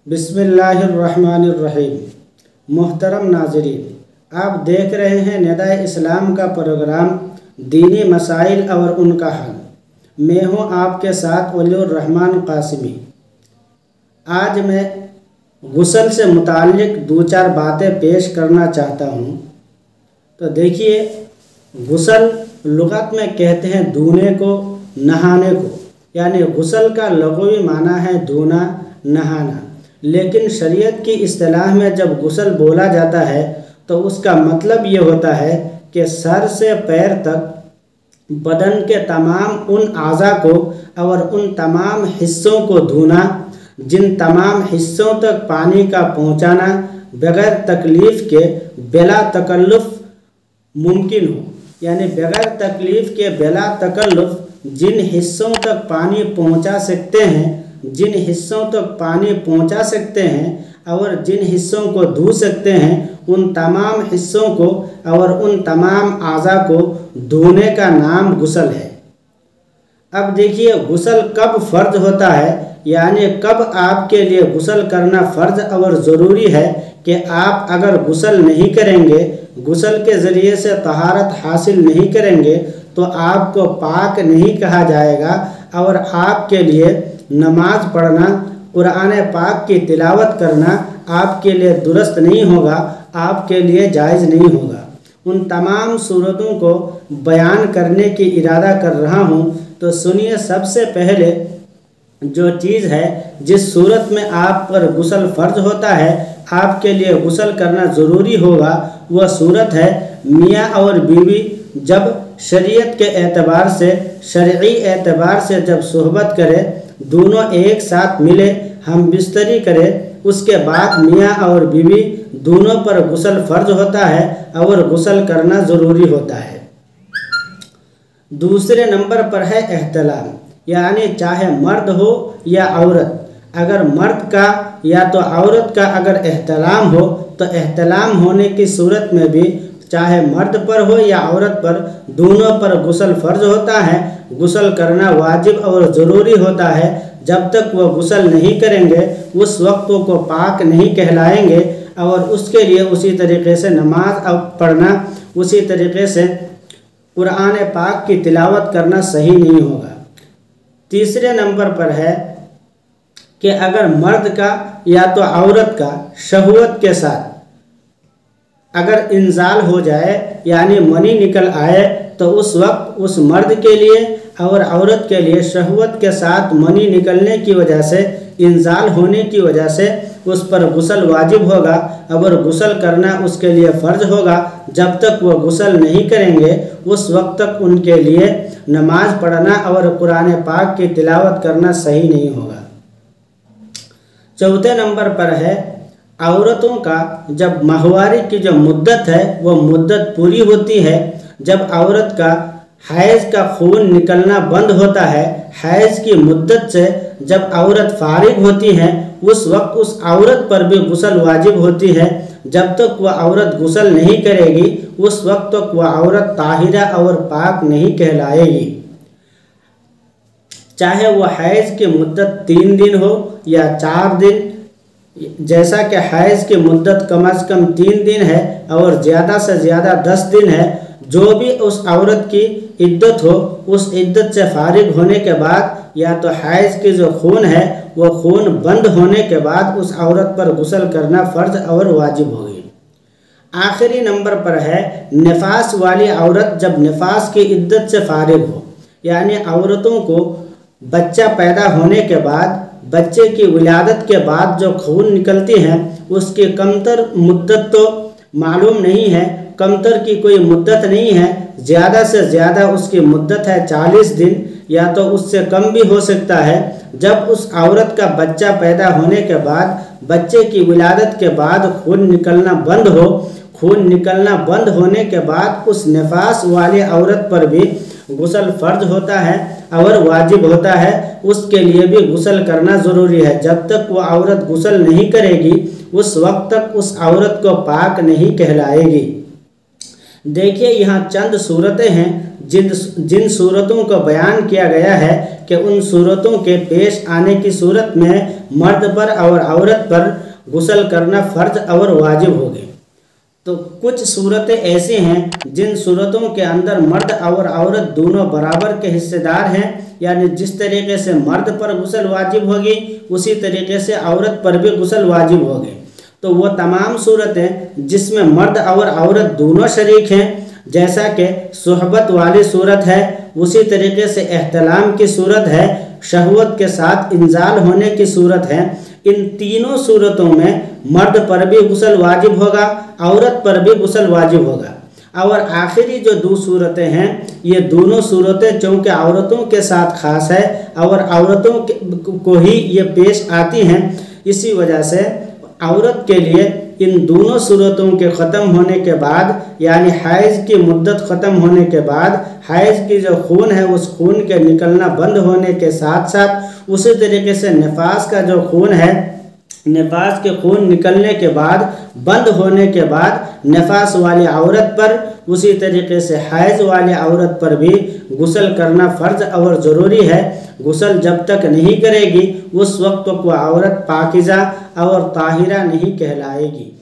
बिस्मिल्लाहिर्रहमानिर्रहीम। मोहतरम नाज़रीन, आप देख रहे हैं निदाए इस्लाम का प्रोग्राम दीनी मसाइल और उनका हल। मैं हूं आपके साथ वलीउर रहमान कासिमी। आज मैं गुस्ल से मुताल्लिक़ दो चार बातें पेश करना चाहता हूं। तो देखिए, गुस्ल लुग़त में कहते हैं धोने को, नहाने को, यानी गुस्ल का लग़वी माना है धोना, नहाना। लेकिन शरीयत की इस्तिलाह में जब गुस्ल बोला जाता है तो उसका मतलब ये होता है कि सर से पैर तक बदन के तमाम उन आज़ा को और उन तमाम हिस्सों को धोना जिन तमाम हिस्सों तक पानी का पहुंचाना बग़ैर तकलीफ़ के बिला तकल्लुफ़ मुमकिन हो। यानी बग़ैर तकलीफ़ के बिला तकल्लुफ़ जिन हिस्सों तक पानी पहुंचा सकते हैं, जिन हिस्सों तक पानी पहुंचा सकते हैं और जिन हिस्सों को धो सकते हैं, उन तमाम हिस्सों को और उन तमाम आज़ा को धोने का नाम गुस्ल है। अब देखिए, गुस्ल कब फ़र्ज होता है, यानी कब आपके लिए गुस्ल करना फ़र्ज और ज़रूरी है कि आप अगर गुस्ल नहीं करेंगे, गुस्ल के ज़रिए से तहारत हासिल नहीं करेंगे तो आपको पाक नहीं कहा जाएगा और आपके लिए नमाज पढ़ना, कुरान पाक की तिलावत करना आपके लिए दुरुस्त नहीं होगा, आपके लिए जायज़ नहीं होगा। उन तमाम सूरतों को बयान करने की इरादा कर रहा हूँ। तो सुनिए, सबसे पहले जो चीज़ है जिस सूरत में आप पर गुस्ल फ़र्ज होता है, आपके लिए गुस्ल करना ज़रूरी होगा, वह सूरत है मियाँ और बीवी जब शरीयत के एतबार से, शरई एतबार से जब सोहबत करें, दोनों एक साथ मिले, हम बिस्तरी करें, उसके बाद मियाँ और बीवी दोनों पर गुस्ल फ़र्ज होता है और गुस्ल करना ज़रूरी होता है। दूसरे नंबर पर है एहतलाम, यानी चाहे मर्द हो या औरत। अगर मर्द का या तो औरत का अगर एहतलाम हो तो एहतलाम होने की सूरत में भी चाहे मर्द पर हो या औरत पर, दोनों पर गुस्ल फ़र्ज होता है। गुस्ल करना वाजिब और ज़रूरी होता है। जब तक वह गुस्ल नहीं करेंगे उस वक्त को पाक नहीं कहलाएंगे और उसके लिए उसी तरीक़े से नमाज पढ़ना, उसी तरीक़े से कुरान पाक की तिलावत करना सही नहीं होगा। तीसरे नंबर पर है कि अगर मर्द का या तो औरत का शहवत के साथ अगर इंजाल हो जाए, यानी मनी निकल आए, तो उस वक्त उस मर्द के लिए और औरत के लिए शहवत के साथ मनी निकलने की वजह से, इंजाल होने की वजह से उस पर गुस्ल वाजिब होगा और गुस्ल करना उसके लिए फ़र्ज होगा। जब तक वो गुस्ल नहीं करेंगे उस वक्त तक उनके लिए नमाज पढ़ना और कुरान पाक की तिलावत करना सही नहीं होगा। चौथे नंबर पर है औरतों का जब माहवारी की जो मुद्दत है वह मुद्दत पूरी होती है, जब औरत का हैज़ का खून निकलना बंद होता है, हैज़ की मुद्दत से जब औरत फारिग होती है उस वक्त उस औरत पर भी गुस्ल वाजिब होती है। जब तक वह औरत गुस्ल नहीं करेगी उस वक्त तक वह औरत ताहिरा और पाक नहीं कहलाएगी। चाहे वह हैज़ की मुद्दत 3 दिन हो या 4 दिन, जैसा कि हैज़ की मुद्दत कम से कम 3 दिन है और ज़्यादा से ज़्यादा 10 दिन है। जो भी उस औरत की इद्दत हो, उस इद्दत से फारिग होने के बाद या तो हैज़ की जो खून है वो खून बंद होने के बाद उस औरत पर गुस्ल करना फ़र्ज और वाजिब होगी। आखिरी नंबर पर है निफास वाली औरत जब निफास की इद्दत से फारिग हो, यानी औरतों को बच्चा पैदा होने के बाद, बच्चे की विलादत के बाद जो खून निकलती है उसकी कमतर मुद्दत तो मालूम नहीं है, कमतर की कोई मुद्दत नहीं है। ज़्यादा से ज़्यादा उसकी मुद्दत है 40 दिन या तो उससे कम भी हो सकता है। जब उस औरत का बच्चा पैदा होने के बाद, बच्चे की विलादत के बाद खून निकलना बंद हो, खून निकलना बंद होने के बाद उस निफास वाली औरत पर भी गुस्ल फ़र्ज होता है और वाजिब होता है। उसके लिए भी गुस्ल करना ज़रूरी है। जब तक वो औरत गुस्ल नहीं करेगी उस वक्त तक उस औरत को पाक नहीं कहलाएगी। देखिए, यहाँ चंद सूरतें हैं जिन जिन सूरतों का बयान किया गया है कि उन सूरतों के पेश आने की सूरत में मर्द पर और औरत पर गुस्ल करना फ़र्ज और वाजिब हो गए। तो कुछ सूरतें ऐसी हैं जिन सूरतों के अंदर मर्द और औरत दोनों बराबर के हिस्सेदार हैं, यानी जिस तरीके से मर्द पर गुस्ल वाजिब होगी उसी तरीके से औरत पर भी गुस्ल वाजिब होगी। तो वो तमाम सूरतें जिसमें मर्द और औरत दोनों शरीक हैं, जैसा कि सुहबत वाली सूरत है, उसी तरीके से एहतलाम की सूरत है, शहवत के साथ इंजाल होने की सूरत है, इन तीनों सूरतों में मर्द पर भी गुस्ल वाजिब होगा, औरत पर भी गुस्ल वाजिब होगा। और आखिरी जो दो सूरतें हैं, ये दोनों सूरतें चूँकि औरतों के साथ ख़ास है और औरतों को ही ये पेश आती हैं, इसी वजह से औरत के लिए इन दोनों सूरतों के ख़त्म होने के बाद, यानी हैज़ की मुद्दत ख़त्म होने के बाद, हैज़ की जो खून है उस खून के निकलना बंद होने के साथ साथ उसी तरीके से नफास का जो खून है, नफास के खून निकलने के बाद, बंद होने के बाद नफास वाली औरत पर, उसी तरीके से हैज़ वाली औरत पर भी गुस्ल करना फ़र्ज और ज़रूरी है। गुस्ल जब तक नहीं करेगी उस वक्त को औरत पाकिज़ा और ताहिरा नहीं कहलाएगी।